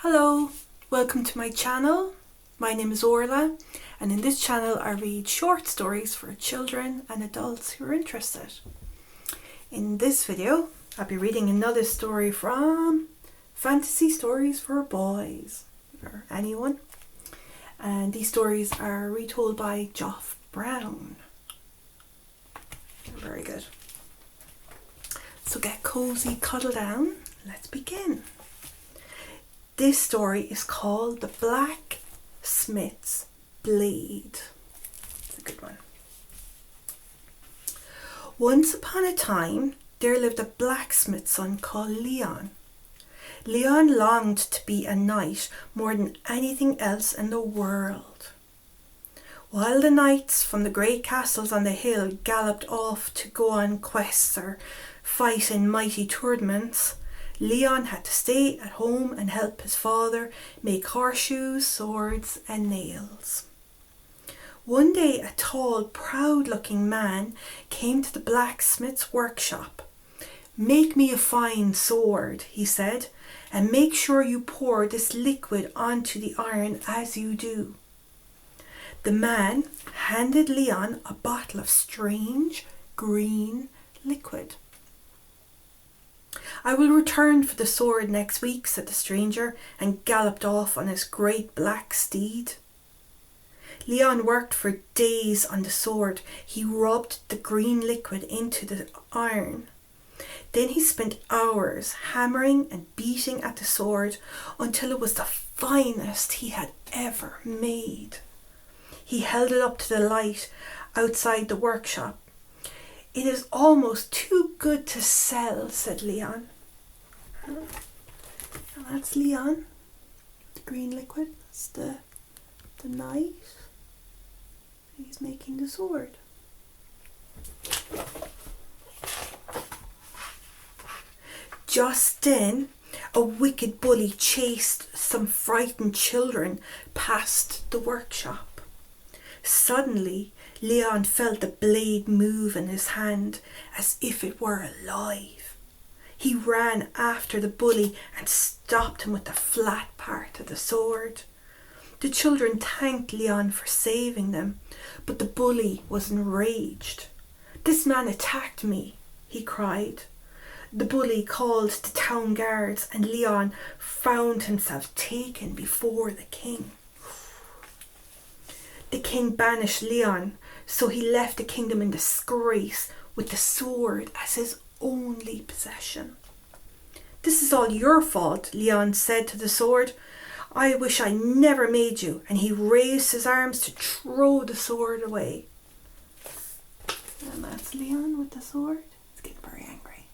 Hello, welcome to my channel. My name is Orla, and in this channel I read short stories for children and adults who are interested. In this video I'll be reading another story from Fantasy Stories for Boys, or anyone, and these stories are retold by Joff Brown. Very good. So get cozy, cuddle down, let's begin. This story is called The Blacksmith's Blade. It's a good one. Once upon a time, there lived a blacksmith's son called Leon. Leon longed to be a knight more than anything else in the world. While the knights from the great castles on the hill galloped off to go on quests or fight in mighty tournaments, Leon had to stay at home and help his father make horseshoes, swords and nails. One day a tall, proud-looking man came to the blacksmith's workshop. "Make me a fine sword," he said, "and make sure you pour this liquid onto the iron as you do." The man handed Leon a bottle of strange green liquid. "I will return for the sword next week," said the stranger, and galloped off on his great black steed. Leon worked for days on the sword. He rubbed the green liquid into the iron. Then he spent hours hammering and beating at the sword until it was the finest he had ever made. He held it up to the light outside the workshop. "It is almost too good to sell," said Leon. And that's Leon, the green liquid. That's the knight. He's making the sword. Just then, a wicked bully chased some frightened children past the workshop. Suddenly, Leon felt the blade move in his hand as if it were alive. He ran after the bully and stopped him with the flat part of the sword. The children thanked Leon for saving them, but the bully was enraged. "This man attacked me," he cried. The bully called the town guards, and Leon found himself taken before the king. The king banished Leon, so he left the kingdom in disgrace with the sword as his only possession. "This is all your fault," Leon said to the sword. "I wish I never made you," and he raised his arms to throw the sword away. And that's Leon with the sword. He's getting very angry.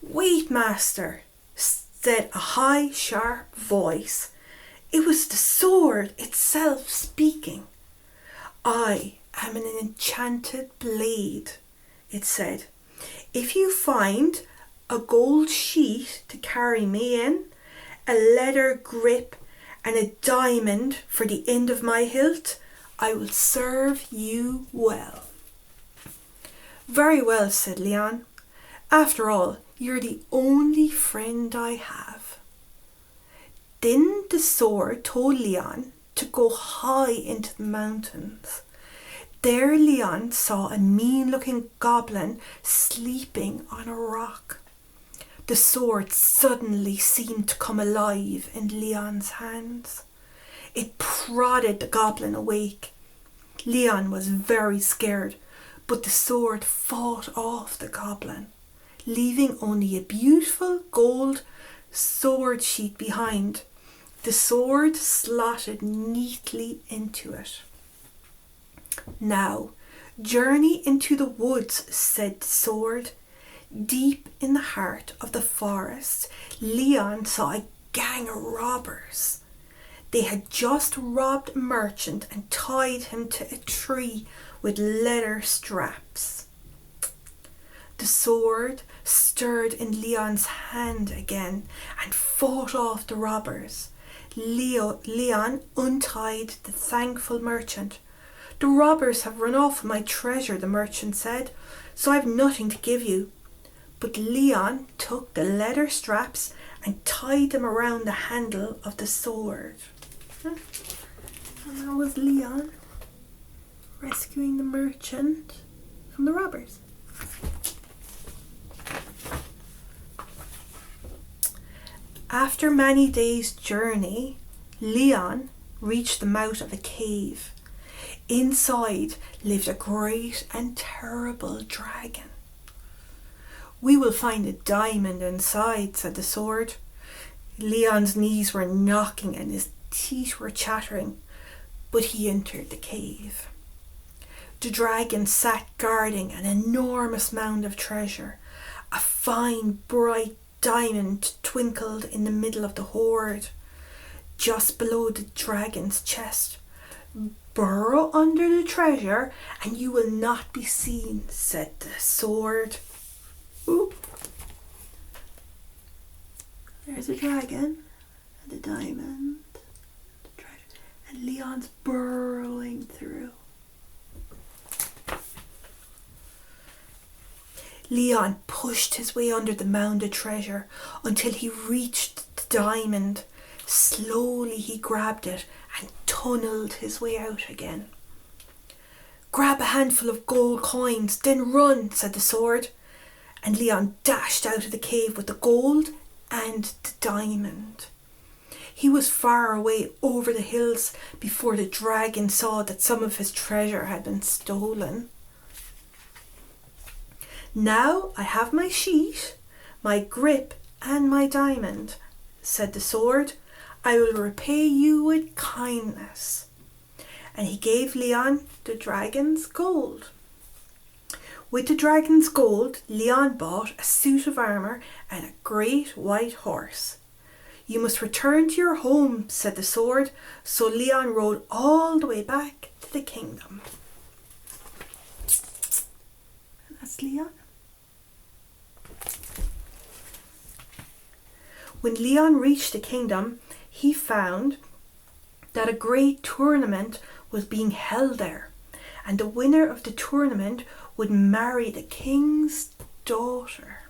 "Wait, master," said a high, sharp voice. It was the sword itself speaking. "I am an enchanted blade," it said. "If you find a gold sheet to carry me in, a leather grip, and a diamond for the end of my hilt, I will serve you well." "Very well," said Leon. "After all, you're the only friend I have." Then the sword told Leon to go high into the mountains. There Leon saw a mean-looking goblin sleeping on a rock. The sword suddenly seemed to come alive in Leon's hands. It prodded the goblin awake. Leon was very scared, but the sword fought off the goblin, leaving only a beautiful gold sword sheath behind. The sword slotted neatly into it. "Now, journey into the woods," said the sword. Deep in the heart of the forest, Leon saw a gang of robbers. They had just robbed a merchant and tied him to a tree with leather straps. The sword stirred in Leon's hand again and fought off the robbers. Leon untied the thankful merchant. "The robbers have run off with my treasure," the merchant said, "so I've nothing to give you." But Leon took the leather straps and tied them around the handle of the sword. And that was Leon rescuing the merchant from the robbers. After many days' journey, Leon reached the mouth of a cave. Inside lived a great and terrible dragon. "We will find a diamond inside," said the sword. Leon's knees were knocking and his teeth were chattering, but he entered the cave. The dragon sat guarding an enormous mound of treasure. A fine, bright diamond twinkled in the middle of the hoard, just below the dragon's chest. "Burrow under the treasure and you will not be seen," said the sword. Ooh. There's the dragon and the diamond, the treasure, and Leon's burrowing through. Leon pushed his way under the mound of treasure until he reached the diamond. Slowly he grabbed it and tunneled his way out again. "Grab a handful of gold coins, then run," said the sword. And Leon dashed out of the cave with the gold and the diamond. He was far away over the hills before the dragon saw that some of his treasure had been stolen. "Now I have my sheet, my grip and my diamond," said the sword. "I will repay you with kindness." And he gave Leon the dragon's gold. With the dragon's gold, Leon bought a suit of armour and a great white horse. "You must return to your home," said the sword, so Leon rode all the way back to the kingdom. And that's Leon. When Leon reached the kingdom, he found that a great tournament was being held there, and the winner of the tournament would marry the king's daughter.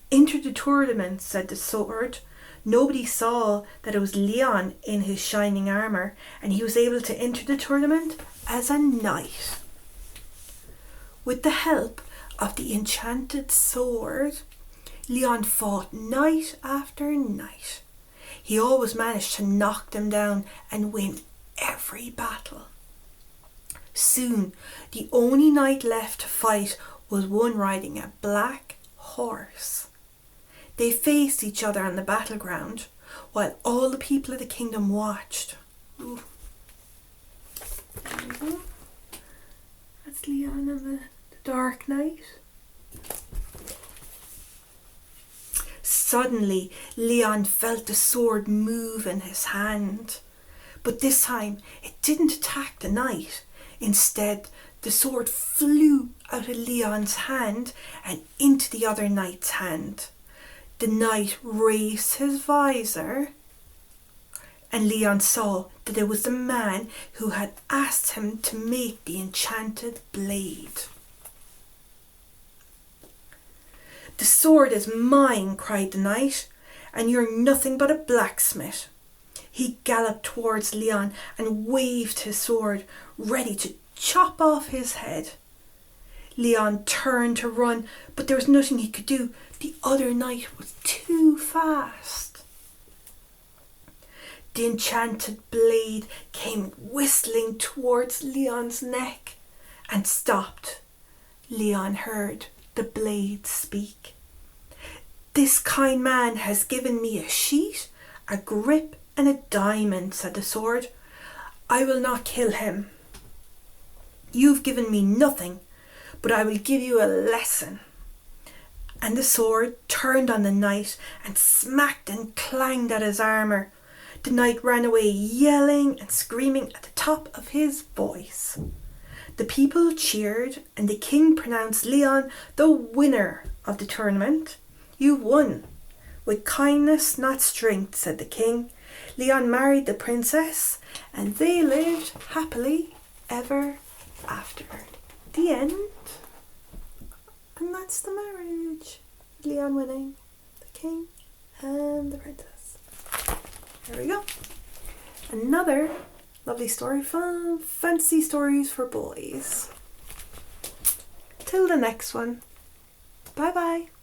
"Enter the tournament," said the sword. Nobody saw that it was Leon in his shining armour, and he was able to enter the tournament as a knight. With the help of the enchanted sword, Leon fought night after night. He always managed to knock them down and win every battle. Soon, the only knight left to fight was one riding a black horse. They faced each other on the battleground while all the people of the kingdom watched. Ooh. There we go. That's Leon and the Dark Knight. Suddenly, Leon felt the sword move in his hand. But this time, it didn't attack the knight. Instead, the sword flew out of Leon's hand and into the other knight's hand. The knight raised his visor, and Leon saw that it was the man who had asked him to make the enchanted blade. "The sword is mine," cried the knight, "and you're nothing but a blacksmith." He galloped towards Leon and waved his sword, ready to chop off his head. Leon turned to run, but there was nothing he could do. The other knight was too fast. The enchanted blade came whistling towards Leon's neck and stopped. Leon heard the blade speak. "This kind man has given me a sheet, a grip and a diamond," said the sword. "I will not kill him. You've given me nothing, but I will give you a lesson." And the sword turned on the knight and smacked and clanged at his armour. The knight ran away yelling and screaming at the top of his voice. The people cheered and the king pronounced Leon the winner of the tournament. "You won. With kindness, not strength," said the king. Leon married the princess and they lived happily ever after. The end. And that's the marriage. Leon winning, the king and the princess. There we go. Another lovely story, fun fantasy stories for boys. Till the next one. Bye bye.